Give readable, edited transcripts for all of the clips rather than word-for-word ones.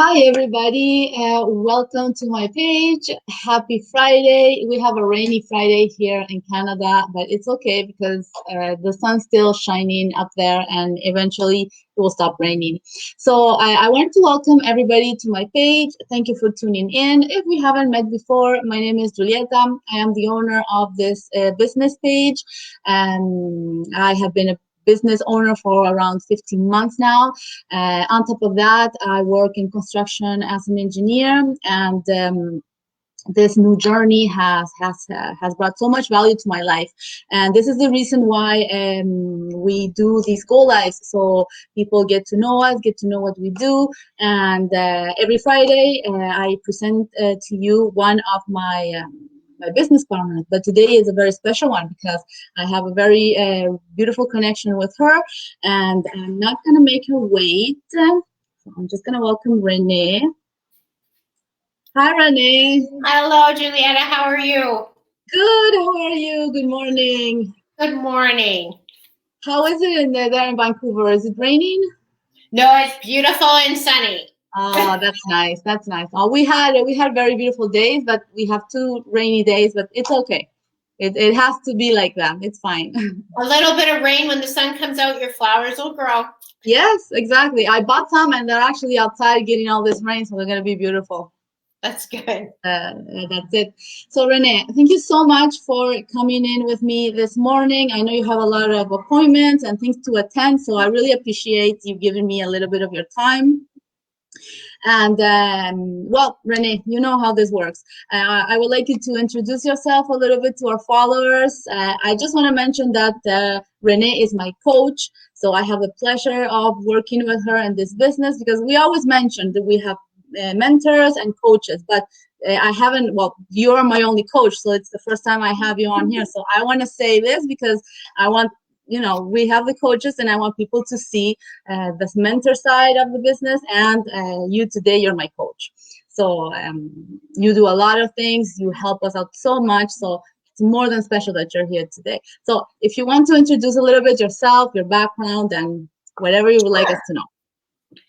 Hi, everybody. Welcome to my page. Happy Friday. We have a rainy Friday here in Canada, but it's okay because the sun's still shining up there and eventually it will stop raining. So I want to welcome everybody to my page. Thank you for tuning in. If we haven't met before, my name is Julieta. I am the owner of this business page. I have been a business owner for around 15 months now. On top of that, I work in construction as an engineer, and this new journey has brought so much value to my life, and this is the reason why we do these go lives, so people get to know us, get to know what we do. And every Friday, I present to you one of my business partners, but today is a very special one because I have a very beautiful connection with her, and I'm not gonna make her wait. So I'm just gonna welcome Renee. Hi, Renee. Hello, Julieta. How are you? Good. How are you? Good morning. Good morning. How is it there in Vancouver? Is it raining? No, it's beautiful and sunny. Oh, that's nice. That's nice. Oh, we had very beautiful days, but we have 2 rainy days. But it's okay. It has to be like that. It's fine. A little bit of rain, when the sun comes out, your flowers will grow. Yes, exactly. I bought some, and they're actually outside getting all this rain, so they're gonna be beautiful. That's good. That's it. So Renee, thank you so much for coming in with me this morning. I know you have a lot of appointments and things to attend, so I really appreciate you giving me a little bit of your time. And well, Renee, you know how this works. I would like you to introduce yourself a little bit to our followers. I just want to mention that Renee is my coach, so I have the pleasure of working with her in this business, because we always mention that we have mentors and coaches, but I haven't, well, you're my only coach, so it's the first time I have you on here. So I want to say this because I want, we have the coaches, and I want people to see this mentor side of the business, and you today, you're my coach. So you do a lot of things, you help us out so much, so it's more than special that you're here today. So if you want to introduce a little bit yourself, your background, and whatever you would like us to know.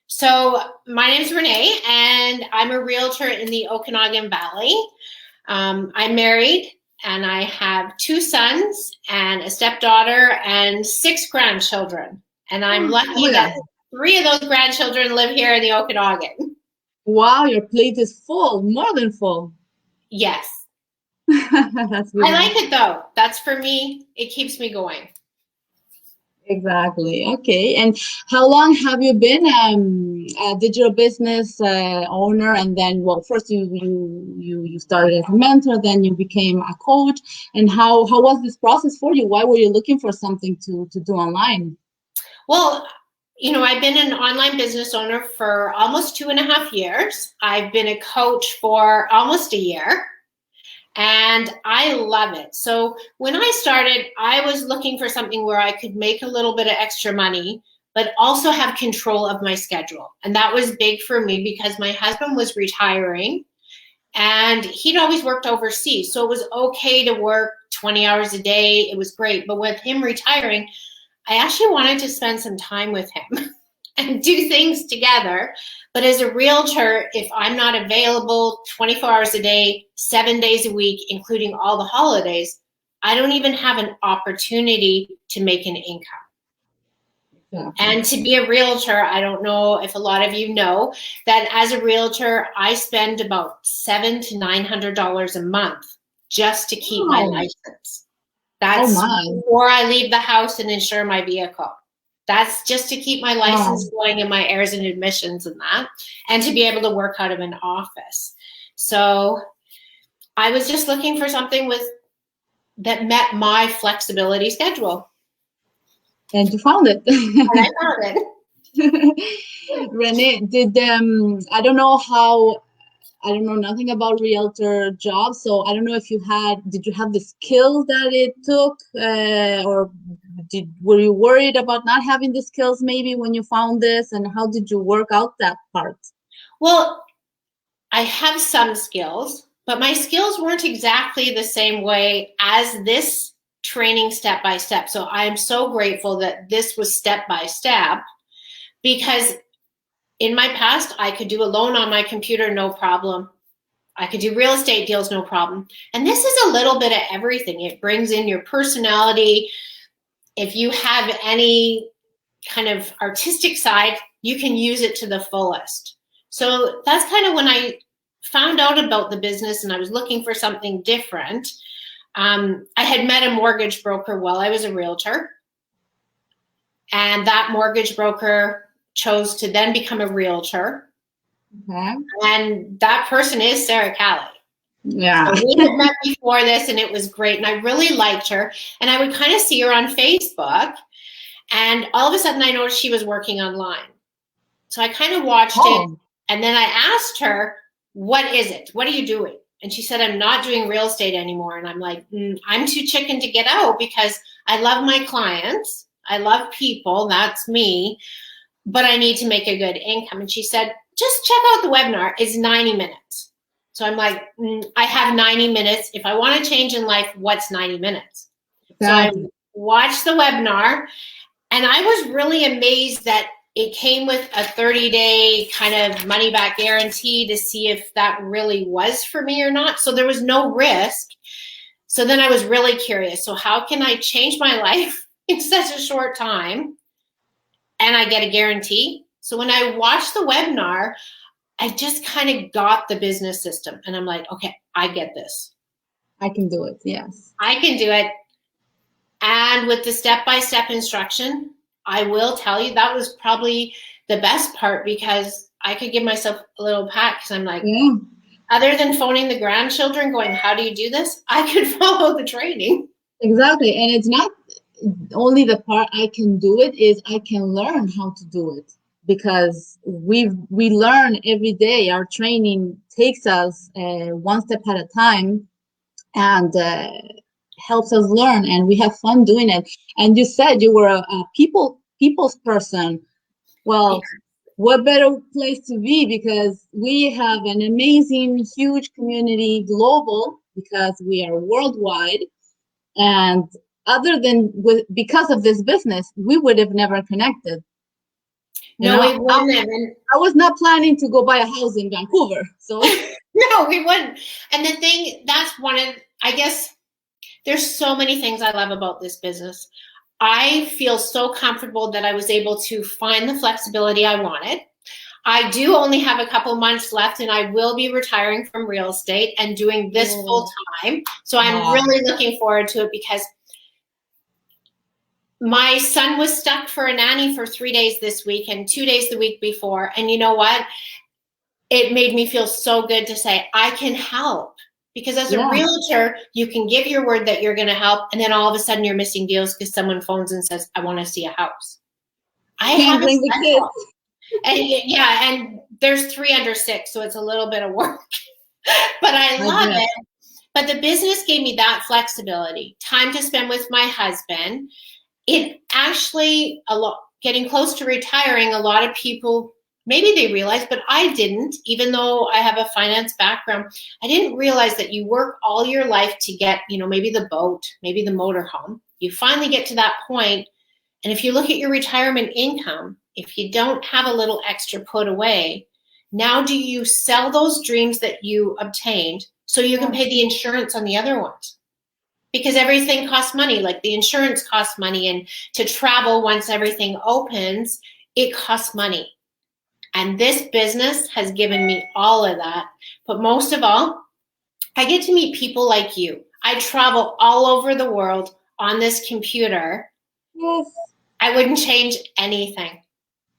So my name is Renee, and I'm a realtor in the Okanagan Valley. I'm married, and I have 2 sons and a stepdaughter and 6 grandchildren. And I'm lucky that 3 of those grandchildren live here in the Okanagan. Wow, your plate is full, more than full. Yes. That's good. I like it though. That's, for me, it keeps me going. Exactly. Okay. And how long have you been a digital business owner? And then, well, first you started as a mentor, then you became a coach. And how was this process for you? Why were you looking for something to do online? Well, I've been an online business owner for almost 2.5 years. I've been a coach for almost a year. And I love it. So when I started, I was looking for something where I could make a little bit of extra money, but also have control of my schedule. And that was big for me because my husband was retiring and he'd always worked overseas. So it was okay to work 20 hours a day. It was great. But with him retiring, I actually wanted to spend some time with him and do things together. But as a realtor, if I'm not available 24 hours a day, 7 days a week, including all the holidays, I don't even have an opportunity to make an income. Yeah. And to be a realtor, I don't know if a lot of you know that as a realtor, I spend about $700 to $900 a month just to keep my license. That's before I leave the house and insure my vehicle. That's just to keep my license going and my errors and admissions and that, and to be able to work out of an office. So I was just looking for something that met my flexibility schedule. And you found it. And I found it. Renee, I don't know nothing about realtor jobs, so I don't know if did you have the skills that it took, or were you worried about not having the skills maybe when you found this, and how did you work out that part? Well, I have some skills, but my skills weren't exactly the same way as this training step by step. So I'm so grateful that this was step by step, because in my past, I could do a loan on my computer, no problem. I could do real estate deals, no problem. And this is a little bit of everything. It brings in your personality. If you have any kind of artistic side, you can use it to the fullest. So that's kind of when I found out about the business and I was looking for something different. I had met a mortgage broker while I was a realtor. And that mortgage broker chose to then become a realtor. Okay. And that person is Sarah Callie. Yeah. So we had met before this and it was great. And I really liked her. And I would kind of see her on Facebook. And all of a sudden I noticed she was working online. So I kind of watched it. And then I asked her, what is it? What are you doing? And she said, I'm not doing real estate anymore. And I'm like, I'm too chicken to get out because I love my clients. I love people. That's me. But I need to make a good income. And she said, just check out the webinar. It's 90 minutes. So I'm like, I have 90 minutes. If I want to change in life, what's 90 minutes? Exactly. So I watched the webinar and I was really amazed that it came with a 30-day kind of money back guarantee to see if that really was for me or not. So there was no risk. So then I was really curious. So how can I change my life in such a short time? And I get a guarantee. So when I watched the webinar, I just kind of got the business system. And I'm like, okay, I get this. I can do it. Yes. I can do it. And with the step-by-step instruction, I will tell you that was probably the best part because I could give myself a little pat because I'm like, other than phoning the grandchildren going, how do you do this? I could follow the training. Exactly. And it's not only the part I can do it, is I can learn how to do it because we learn every day. Our training takes us one step at a time and helps us learn, and we have fun doing it. And you said you were a people's person. Well, what better place to be, because we have an amazing, huge community, global, because we are worldwide. And other than because of this business, we would have never connected. No, we wouldn't. I was not planning to go buy a house in Vancouver, so no, we wouldn't. And the thing, that's one of, I guess, there's so many things I love about this business. I feel so comfortable that I was able to find the flexibility I wanted. I do only have a couple months left and I will be retiring from real estate and doing this full time. So I'm really looking forward to it because my son was stuck for a nanny for 3 days this week and 2 days the week before. And you know what? It made me feel so good to say, I can help. Because as a realtor, you can give your word that you're going to help, and then all of a sudden you're missing deals because someone phones and says, I want to see a house. I have bring the kids. And there's 3 under 6, so it's a little bit of work. But I love it. But the business gave me that flexibility, time to spend with my husband. It actually, getting close to retiring, a lot of people, maybe they realize, but I didn't, even though I have a finance background, I didn't realize that you work all your life to get, maybe the boat, maybe the motorhome. You finally get to that point, and if you look at your retirement income, if you don't have a little extra put away, now do you sell those dreams that you obtained so you can pay the insurance on the other ones? Because everything costs money, like the insurance costs money, and to travel once everything opens, it costs money. And this business has given me all of that. But most of all, I get to meet people like you. I travel all over the world on this computer. Yes. I wouldn't change anything.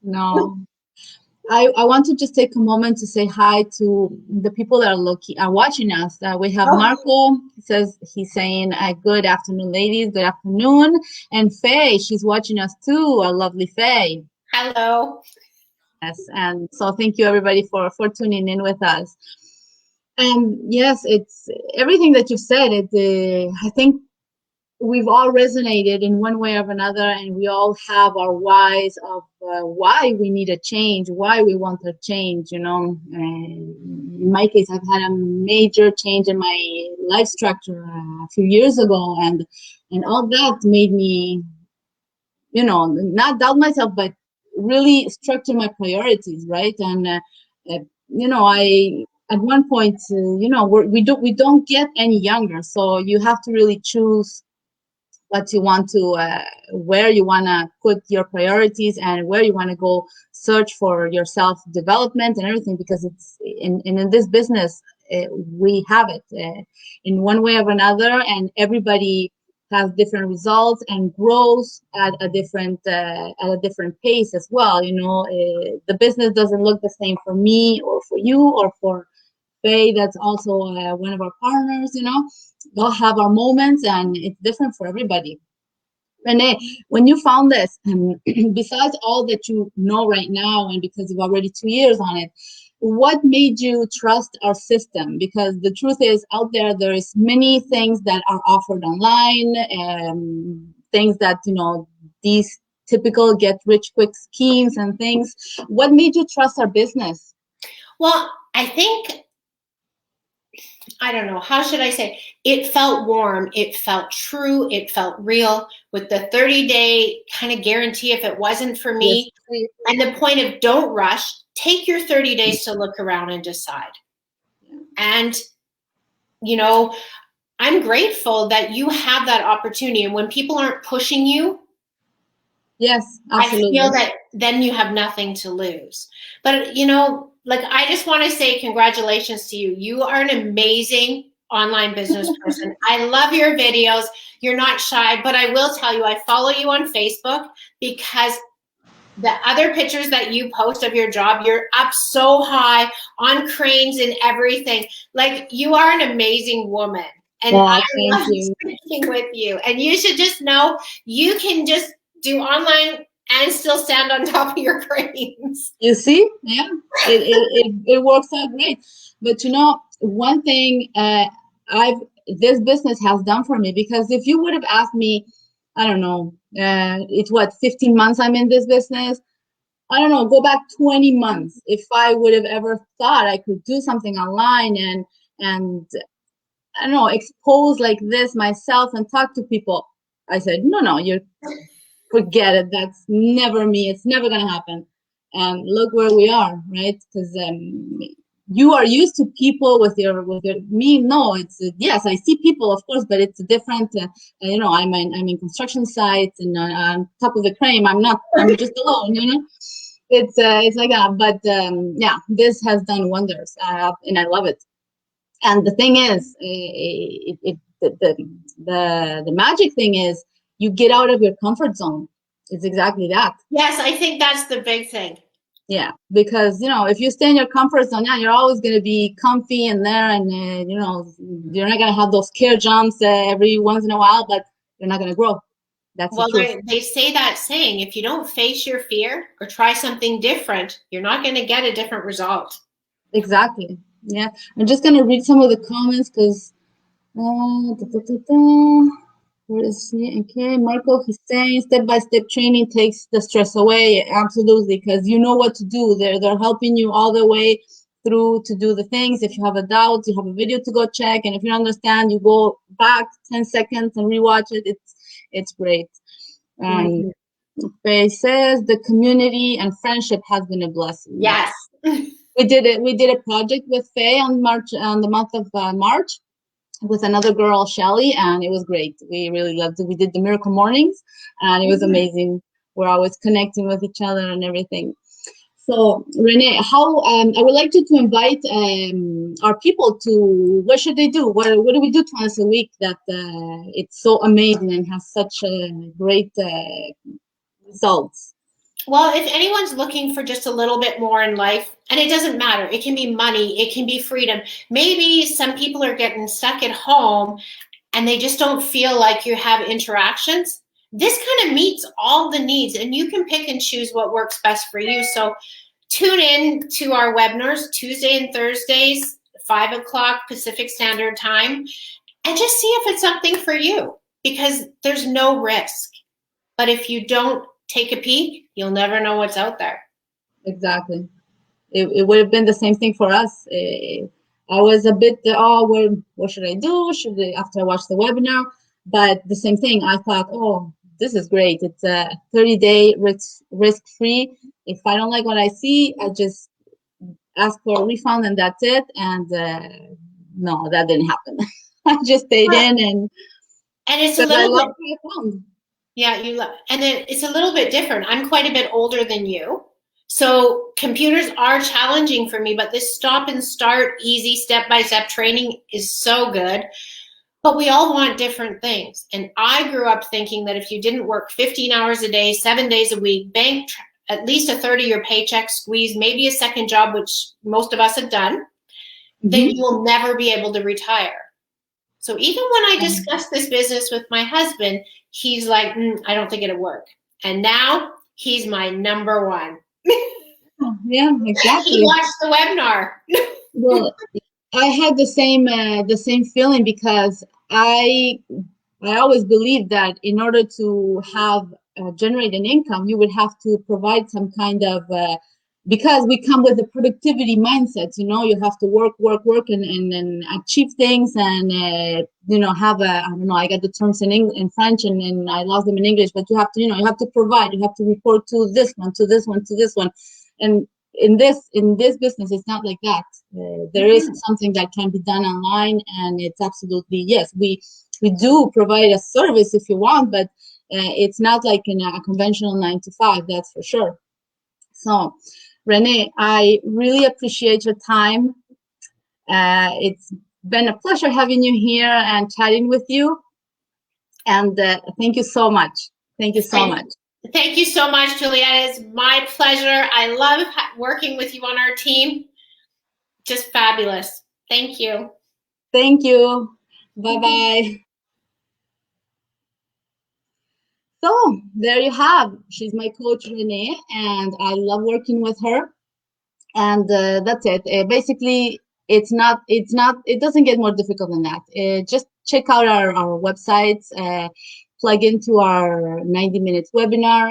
No. I want to just take a moment to say hi to the people that are watching us. We have Marco. He's saying, good afternoon, ladies. Good afternoon. And Faye, she's watching us too. Our lovely Faye. Hello. Yes, and so thank you everybody for tuning in with us. And yes, it's everything that you've said. I think we've all resonated in one way or another, and we all have our whys of why we need a change, why we want a change. And in my case, I've had a major change in my life structure a few years ago, and all that made me, not doubt myself, but really structure my priorities, right? And I at one point, we don't get any younger, so you have to really choose what you want to where you want to put your priorities and where you want to go search for your self development and everything, because it's in this business, we have it in one way or another, and everybody has different results and grows at a different pace as well. The business doesn't look the same for me or for you or for Faye, that's also one of our partners. We'll have our moments, and it's different for everybody. Renee, when you found this, besides all that you know right now, and because you've already 2 years on it, what made you trust our system? Because the truth is, out there is many things that are offered online, things that, these typical get rich quick schemes and things. What made you trust our business? Well, I think, I don't know, how should I say? It felt warm. It felt true. It felt real, with the 30-day kind of guarantee if it wasn't for me. Yes. And the point of don't rush, take your 30 days to look around and decide. And, I'm grateful that you have that opportunity. And when people aren't pushing you, yes, absolutely. I feel that then you have nothing to lose. But, I just want to say congratulations to you. You are an amazing online business person. I love your videos. You're not shy, but I will tell you, I follow you on Facebook because the other pictures that you post of your job, you're up so high on cranes and everything. Like, you are an amazing woman. And I love speaking with you. And you should just know you can just do online and still stand on top of your cranes. You see? Yeah, it works out great. But one thing this business has done for me, because if you would have asked me, I don't know, it's 15 months I'm in this business. I don't know, go back 20 months. If I would have ever thought I could do something online and I don't know, expose like this myself and talk to people, I said, no, forget it. That's never me. It's never going to happen. And look where we are, right? Because you are used to people with your me. No, it's yes, I see people, of course, but it's a different. I'm in construction sites and on top of the crane. I'm not. I'm just alone. It's like that. But yeah, this has done wonders, and I love it. And the thing is, the magic thing is, you get out of your comfort zone. It's exactly that. Yes, I think that's the big thing. Yeah, because if you stay in your comfort zone, you're always going to be comfy in there, and you're not going to have those scare jumps every once in a while, but you're not going to grow. That's well, they say that saying, if you don't face your fear or try something different, you're not going to get a different result. Exactly. Yeah, I'm just going to read some of the comments because. Where is he? Okay, Marco, he's saying step-by-step training takes the stress away. Absolutely, because you know what to do. They're helping you all the way through to do the things. If you have a doubt, you have a video to go check, and if you don't understand, you go back 10 seconds and rewatch it. It's great. Faye says the community and friendship has been a blessing. Yes. We did it. We did a project with Faye on the month of March, with another girl, Shelly, and it was great. We really loved it. We did the Miracle Mornings, and it was amazing. We're always connecting with each other and everything. So, Renee, how I would like you to invite our people to, what should they do? What do we do twice a week that it's so amazing and has such great results? Well, if anyone's looking for just a little bit more in life, and it doesn't matter, it can be money, it can be freedom. Maybe some people are getting stuck at home and they just don't feel like you have interactions. This kind of meets all the needs, and you can pick and choose what works best for you. So tune in to our webinars Tuesday and Thursdays, 5 o'clock Pacific Standard Time, and just see if it's something for you, because there's no risk. But if you don't take a peek, you'll never know what's out there. Exactly. It would have been the same thing for us. I was a bit, what should I do? After I watched the webinar? But the same thing, I thought, this is great. It's a 30-day risk free. If I don't like what I see, I just ask for a refund and that's it. And no, that didn't happen. I just stayed Well, in and and it's a because I little love bit, what I found. yeah, and it's a little bit different. I'm quite a bit older than you. So computers are challenging for me, but this stop and start easy step-by-step training is so good. But we all want different things. And I grew up thinking that if you didn't work 15 hours a day, 7 days a week, bank at least a third of your paycheck, squeeze maybe a second job, which most of us have done, then Mm-hmm. you will never be able to retire. So even when I Um, discussed this business with my husband, he's like, I don't think it'll work. And now he's my number one. yeah, He exactly. watched the webinar. Well, I had the same feeling because I always believed that in order to have generate an income, you would have to provide some kind of because we come with a productivity mindset. You know, you have to work, work, work, and achieve things, and have a I don't know. I got the terms in French, and I lost them in English. But you have to you have to provide. You have to report to this one, to this one, to this one, and in this business, it's not like that. There is something that can be done online, and it's absolutely yes. We do provide a service if you want, but it's not like in a conventional 9 to 5, that's for sure. So, Renee, I really appreciate your time. It's been a pleasure having you here and chatting with you. And thank you so much. Thank you so much. Thank you so much, Juliette. It's my pleasure. I love working with you on our team. Just fabulous. Thank you. Thank you. Bye bye. So there you have. She's my coach, Renee, and I love working with her. And that's it. Basically, it doesn't get more difficult than that. Just check out our websites, plug into our 90 minutes webinar.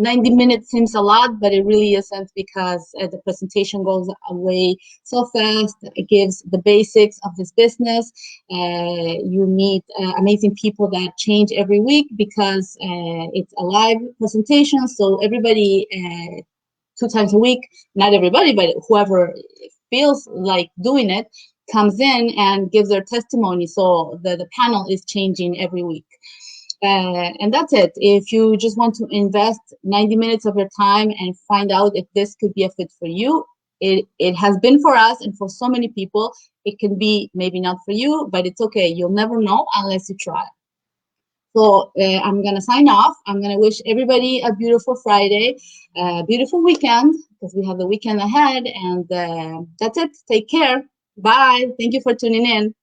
90 minutes seems a lot, but it really isn't, because the presentation goes away so fast. It gives the basics of this business. You meet amazing people that change every week, because it's a live presentation, so everybody 2 times a week, not everybody, but whoever feels like doing it, comes in and gives their testimony. So the panel is changing every week. And that's it. If you just want to invest 90 minutes of your time and find out if this could be a fit for you, it has been for us and for so many people. It can be maybe not for you, but it's okay. You'll never know unless you try. So I'm going to sign off. I'm going to wish everybody a beautiful Friday, a beautiful weekend, because we have the weekend ahead. And that's it. Take care. Bye. Thank you for tuning in.